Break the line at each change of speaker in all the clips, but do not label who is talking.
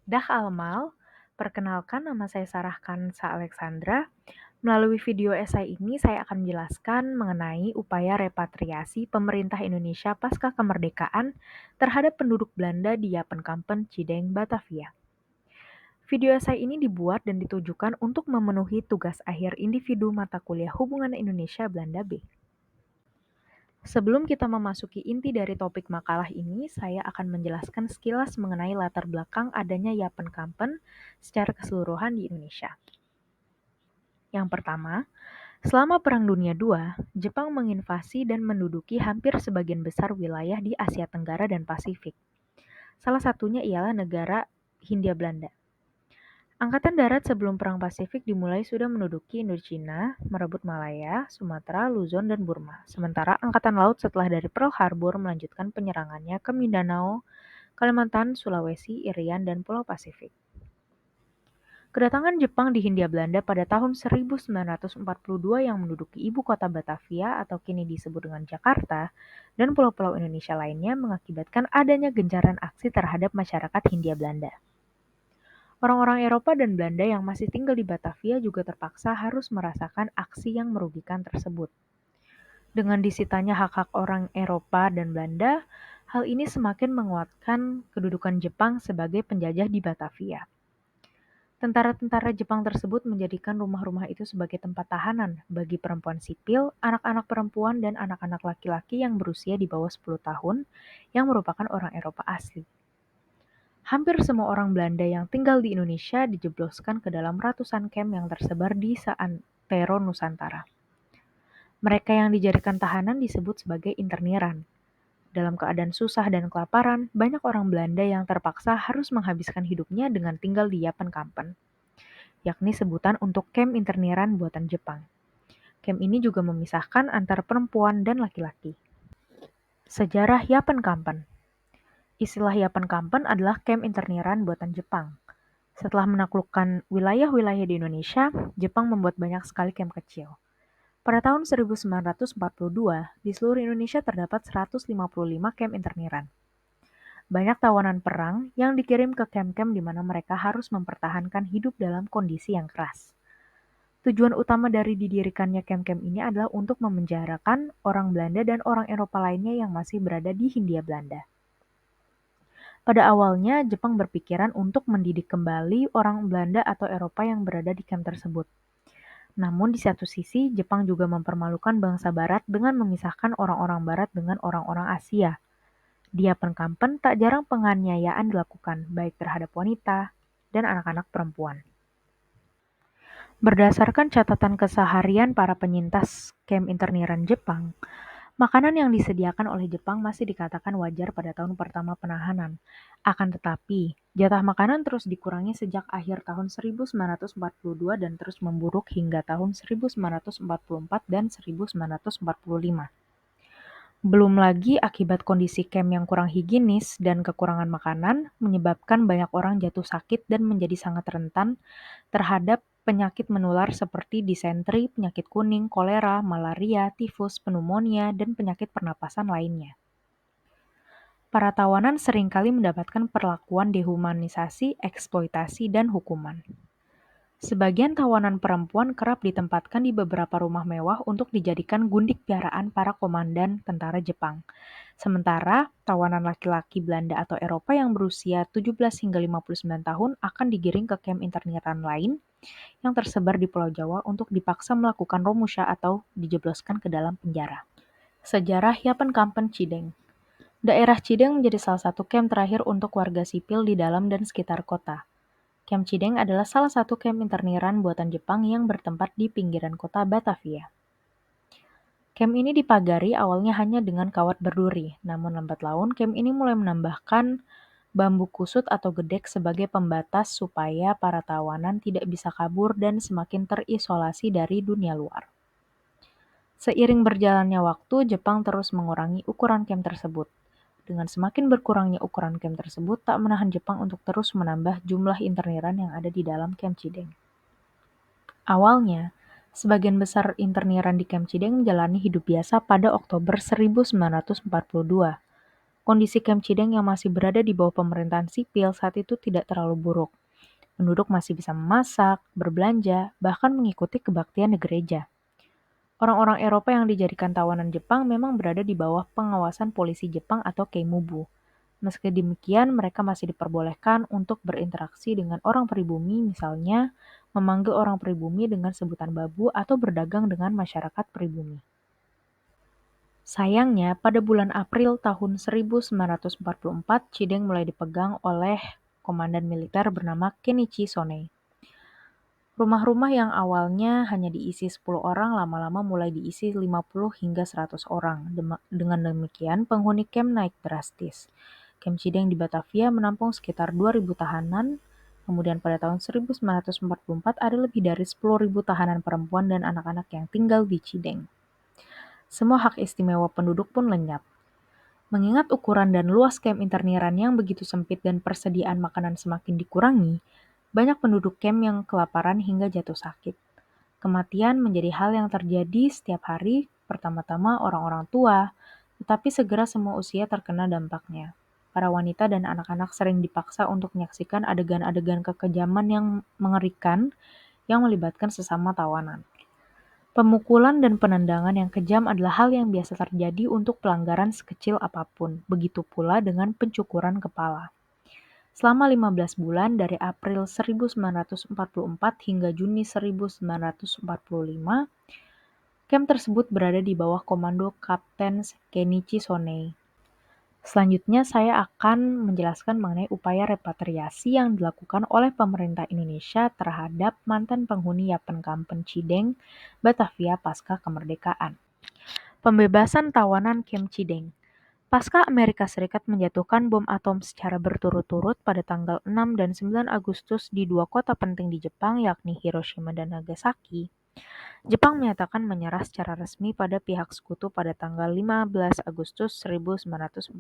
Dah Almal, perkenalkan nama saya Sarah Kansa Alexandra. Melalui video esai ini saya akan menjelaskan mengenai upaya repatriasi pemerintah Indonesia pasca kemerdekaan terhadap penduduk Belanda di Yapenkampen, Cideng, Batavia. Video esai ini dibuat dan ditujukan untuk memenuhi tugas akhir individu mata kuliah Hubungan Indonesia-Belanda B. Sebelum kita memasuki inti dari topik makalah ini, saya akan menjelaskan sekilas mengenai latar belakang adanya Yapenkampen secara keseluruhan di Indonesia. Yang pertama, selama Perang Dunia II, Jepang menginvasi dan menduduki hampir sebagian besar wilayah di Asia Tenggara dan Pasifik. Salah satunya ialah negara Hindia Belanda. Angkatan darat sebelum Perang Pasifik dimulai sudah menduduki Indochina, merebut Malaya, Sumatera, Luzon, dan Burma. Sementara Angkatan Laut setelah dari Pearl Harbor melanjutkan penyerangannya ke Mindanao, Kalimantan, Sulawesi, Irian, dan Pulau Pasifik. Kedatangan Jepang di Hindia Belanda pada tahun 1942 yang menduduki ibu kota Batavia atau kini disebut dengan Jakarta dan pulau-pulau Indonesia lainnya mengakibatkan adanya gencaran aksi terhadap masyarakat Hindia Belanda. Orang-orang Eropa dan Belanda yang masih tinggal di Batavia juga terpaksa harus merasakan aksi yang merugikan tersebut. Dengan disitanya hak-hak orang Eropa dan Belanda, hal ini semakin menguatkan kedudukan Jepang sebagai penjajah di Batavia. Tentara-tentara Jepang tersebut menjadikan rumah-rumah itu sebagai tempat tahanan bagi perempuan sipil, anak-anak perempuan, dan anak-anak laki-laki yang berusia di bawah 10 tahun yang merupakan orang Eropa asli. Hampir semua orang Belanda yang tinggal di Indonesia dijebloskan ke dalam ratusan kamp yang tersebar di seantero Nusantara. Mereka yang dijadikan tahanan disebut sebagai interniran. Dalam keadaan susah dan kelaparan, banyak orang Belanda yang terpaksa harus menghabiskan hidupnya dengan tinggal di Yapenkampen, yakni sebutan untuk kamp interniran buatan Jepang. Kamp ini juga memisahkan antara perempuan dan laki-laki. Sejarah Yapenkampen. Istilah Yapenkampen adalah kamp interniran buatan Jepang. Setelah menaklukkan wilayah-wilayah di Indonesia, Jepang membuat banyak sekali kamp kecil. Pada tahun 1942, di seluruh Indonesia terdapat 155 kamp interniran. Banyak tawanan perang yang dikirim ke kamp-kamp di mana mereka harus mempertahankan hidup dalam kondisi yang keras. Tujuan utama dari didirikannya kamp-kamp ini adalah untuk memenjarakan orang Belanda dan orang Eropa lainnya yang masih berada di Hindia Belanda. Pada awalnya, Jepang berpikiran untuk mendidik kembali orang Belanda atau Eropa yang berada di kamp tersebut. Namun di satu sisi, Jepang juga mempermalukan bangsa Barat dengan memisahkan orang-orang Barat dengan orang-orang Asia. Di Yapenkampen tak jarang penganiayaan dilakukan, baik terhadap wanita dan anak-anak perempuan. Berdasarkan catatan keseharian para penyintas kamp interniran Jepang, makanan yang disediakan oleh Jepang masih dikatakan wajar pada tahun pertama penahanan. Akan tetapi, jatah makanan terus dikurangi sejak akhir tahun 1942 dan terus memburuk hingga tahun 1944 dan 1945. Belum lagi akibat kondisi kamp yang kurang higienis dan kekurangan makanan menyebabkan banyak orang jatuh sakit dan menjadi sangat rentan terhadap penyakit menular seperti disentri, penyakit kuning, kolera, malaria, tifus, pneumonia, dan penyakit pernapasan lainnya. Para tawanan seringkali mendapatkan perlakuan dehumanisasi, eksploitasi, dan hukuman. Sebagian tawanan perempuan kerap ditempatkan di beberapa rumah mewah untuk dijadikan gundik piaraan para komandan tentara Jepang. Sementara, tawanan laki-laki Belanda atau Eropa yang berusia 17 hingga 59 tahun akan digiring ke kamp interniran lain yang tersebar di Pulau Jawa untuk dipaksa melakukan romusha atau dijebloskan ke dalam penjara. Sejarah Yapenkampen Cideng. Daerah Cideng menjadi salah satu kamp terakhir untuk warga sipil di dalam dan sekitar kota. Kamp Cideng adalah salah satu kamp interniran buatan Jepang yang bertempat di pinggiran kota Batavia. Kamp ini dipagari awalnya hanya dengan kawat berduri, namun lambat laun kamp ini mulai menambahkan bambu kusut atau gedek sebagai pembatas supaya para tawanan tidak bisa kabur dan semakin terisolasi dari dunia luar. Seiring berjalannya waktu, Jepang terus mengurangi ukuran kamp tersebut. Dengan semakin berkurangnya ukuran kamp tersebut, tak menahan Jepang untuk terus menambah jumlah interniran yang ada di dalam kamp Cideng. Awalnya, sebagian besar interniran di kamp Cideng menjalani hidup biasa pada Oktober 1942. Kondisi Camp Cideng yang masih berada di bawah pemerintahan sipil saat itu tidak terlalu buruk. Penduduk masih bisa memasak, berbelanja, bahkan mengikuti kebaktian di gereja. Orang-orang Eropa yang dijadikan tawanan Jepang memang berada di bawah pengawasan polisi Jepang atau Keimubu. Meski demikian, mereka masih diperbolehkan untuk berinteraksi dengan orang pribumi, misalnya memanggil orang pribumi dengan sebutan babu atau berdagang dengan masyarakat pribumi. Sayangnya, pada bulan April tahun 1944, Cideng mulai dipegang oleh komandan militer bernama Kenichi Sonei. Rumah-rumah yang awalnya hanya diisi 10 orang lama-lama mulai diisi 50 hingga 100 orang. Dengan demikian, penghuni camp naik drastis. Camp Cideng di Batavia menampung sekitar 2.000 tahanan. Kemudian pada tahun 1944 ada lebih dari 10.000 tahanan perempuan dan anak-anak yang tinggal di Cideng. Semua hak istimewa penduduk pun lenyap. Mengingat ukuran dan luas camp interniran yang begitu sempit dan persediaan makanan semakin dikurangi, banyak penduduk camp yang kelaparan hingga jatuh sakit. Kematian menjadi hal yang terjadi setiap hari, pertama-tama orang-orang tua, tetapi segera semua usia terkena dampaknya. Para wanita dan anak-anak sering dipaksa untuk menyaksikan adegan-adegan kekejaman yang mengerikan yang melibatkan sesama tawanan. Pemukulan dan penendangan yang kejam adalah hal yang biasa terjadi untuk pelanggaran sekecil apapun, begitu pula dengan pencukuran kepala. Selama 15 bulan dari April 1944 hingga Juni 1945, camp tersebut berada di bawah komando Kapten Kenichi Sonei. Selanjutnya saya akan menjelaskan mengenai upaya repatriasi yang dilakukan oleh pemerintah Indonesia terhadap mantan penghuni Yapen-Kampen Cideng, Batavia pasca kemerdekaan. Pembebasan tawanan Camp Cideng. Pasca Amerika Serikat menjatuhkan bom atom secara berturut-turut pada tanggal 6 dan 9 Agustus di dua kota penting di Jepang yakni Hiroshima dan Nagasaki, Jepang menyatakan menyerah secara resmi pada pihak sekutu pada tanggal 15 Agustus 1945.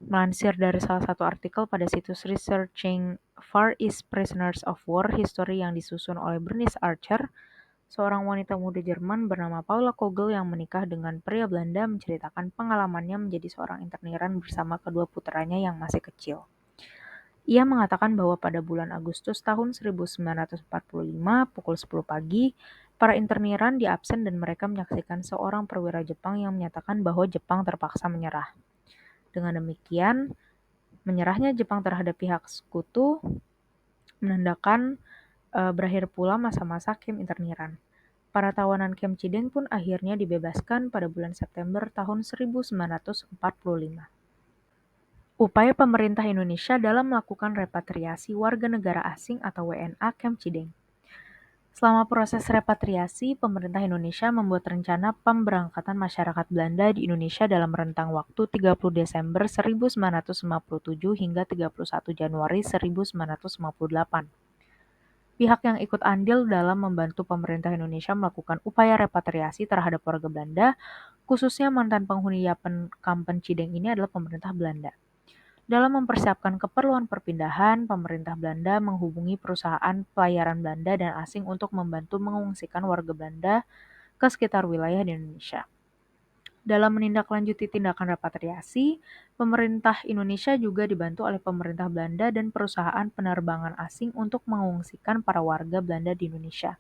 Melansir dari salah satu artikel pada situs Researching Far East Prisoners of War History yang disusun oleh Bernice Archer, seorang wanita muda Jerman bernama Paula Kogel yang menikah dengan pria Belanda menceritakan pengalamannya menjadi seorang interniran bersama kedua putranya yang masih kecil. Ia mengatakan bahwa pada bulan Agustus tahun 1945 pukul 10 pagi, para interniran diabsen dan mereka menyaksikan seorang perwira Jepang yang menyatakan bahwa Jepang terpaksa menyerah. Dengan demikian, menyerahnya Jepang terhadap pihak sekutu menandakan berakhir pula masa-masa camp interniran. Para tawanan Camp Cideng pun akhirnya dibebaskan pada bulan September tahun 1945. Upaya pemerintah Indonesia dalam melakukan repatriasi warga negara asing atau WNA Camp Cideng. Selama proses repatriasi, pemerintah Indonesia membuat rencana pemberangkatan masyarakat Belanda di Indonesia dalam rentang waktu 30 Desember 1957 hingga 31 Januari 1958. Pihak yang ikut andil dalam membantu pemerintah Indonesia melakukan upaya repatriasi terhadap warga Belanda, khususnya mantan penghuni Yapen-Kampen Cideng ini adalah pemerintah Belanda. Dalam mempersiapkan keperluan perpindahan, pemerintah Belanda menghubungi perusahaan pelayaran Belanda dan asing untuk membantu mengungsikan warga Belanda ke sekitar wilayah di Indonesia. Dalam menindaklanjuti tindakan repatriasi, pemerintah Indonesia juga dibantu oleh pemerintah Belanda dan perusahaan penerbangan asing untuk mengungsikan para warga Belanda di Indonesia.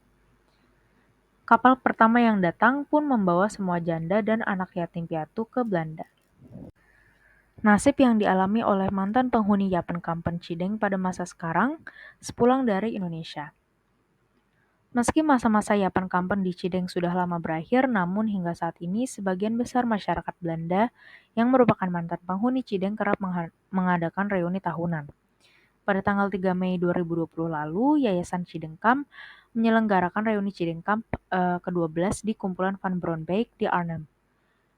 Kapal pertama yang datang pun membawa semua janda dan anak yatim piatu ke Belanda. Nasib yang dialami oleh mantan penghuni Yapen-Kampen Cideng pada masa sekarang, sepulang dari Indonesia. Meski masa-masa Yapen-Kampen di Cideng sudah lama berakhir, namun hingga saat ini sebagian besar masyarakat Belanda yang merupakan mantan penghuni Cideng kerap mengadakan reuni tahunan. Pada tanggal 3 Mei 2020 lalu, Yayasan Cideng Camp menyelenggarakan reuni Cideng Camp ke-12 di kumpulan Van Braunbeek di Arnhem.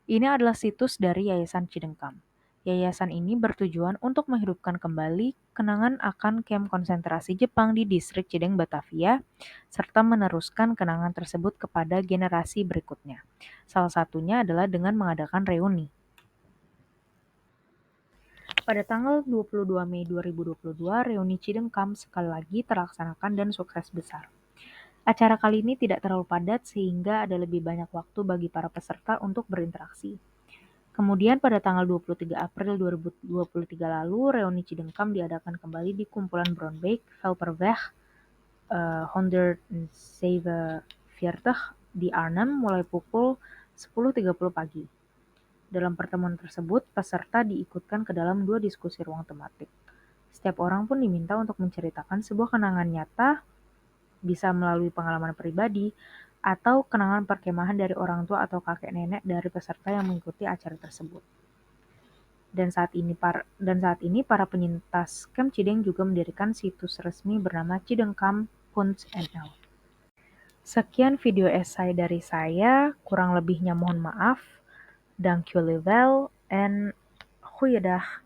Ini adalah situs dari Yayasan Cideng Camp. Yayasan ini bertujuan untuk menghidupkan kembali kenangan akan kamp konsentrasi Jepang di distrik Cideng, Batavia, serta meneruskan kenangan tersebut kepada generasi berikutnya. Salah satunya adalah dengan mengadakan reuni. Pada tanggal 22 Mei 2022, reuni Cideng Camp sekali lagi terlaksanakan dan sukses besar. Acara kali ini tidak terlalu padat sehingga ada lebih banyak waktu bagi para peserta untuk berinteraksi. Kemudian pada tanggal 23 April 2023 lalu, reuni Cidengkam diadakan kembali di kumpulan Brownback, Velperweg 147 di Arnhem mulai pukul 10.30 pagi. Dalam pertemuan tersebut, peserta diikutkan ke dalam 2 diskusi ruang tematik. Setiap orang pun diminta untuk menceritakan sebuah kenangan nyata, bisa melalui pengalaman pribadi, atau kenangan perkemahan dari orang tua atau kakek nenek dari peserta yang mengikuti acara tersebut. Dan saat ini para penyintas Camp Cideng juga mendirikan situs resmi bernama cidengkam.nl. Sekian video esai dari saya, kurang lebihnya mohon maaf. Dankjewel and goeiedag.